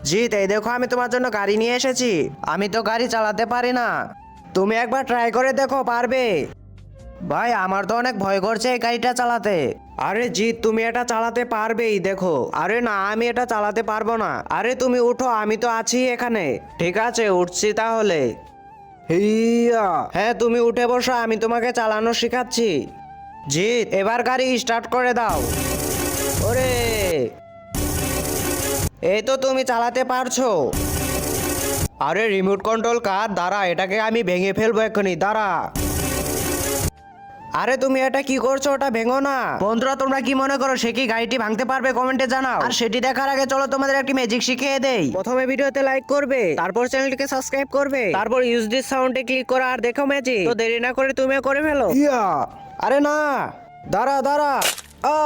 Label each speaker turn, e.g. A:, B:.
A: জিৎ, এই দেখো আমি তোমার জন্য গাড়ি নিয়ে এসেছি। আমি তো গাড়ি চালাতে পারি না, তুমি একবার ট্রাই করে দেখো, পারবে? ভাই, আমার তো অনেক ভয় করছে এই গাড়িটা চালাতে। আরে জিৎ, তুমি এটা চালাতে পারবেই, দেখো। আরে না, আমি এটা চালাতে পারবো না। আরে তুমি উঠো, আমি তো আছি এখানে। ঠিক আছে, উঠছি তাহলে। হিয়া, হ্যাঁ তুমি উঠে বসো, আমি তোমাকে চালানো শেখাচ্ছি। জিৎ, এবার গাড়ি স্টার্ট করে দাও। ওরে, এই তো তুমি চালাতে পারছো। আরে রিমোট কন্ট্রোল কার? দাঁড়া, এটাকে আমি ভেঙে ফেলবো এক্ষুনি, দাঁড়া। আরে তুমি এটা কি করছো? ওটা ভেঙো না। বন্ধুরা, তোমরা কি মনে করো সে কি গাড়িটি ভাঙতে পারবে? কমেন্টে জানাও। আর সেটি দেখার আগে চলো তোমাদের একটি ম্যাজিক শিখিয়ে দেই। প্রথমে ভিডিওতে লাইক করবে, তারপর চ্যানেলটিকে সাবস্ক্রাইব করবে, তারপর ইউজ দিস সাউন্ডে ক্লিক করা আর দেখো ম্যাজিক। তো দেরি না করে তুমিও করে ফেলো। ইয়া, আরে না, দাঁড়া দাঁড়া। আ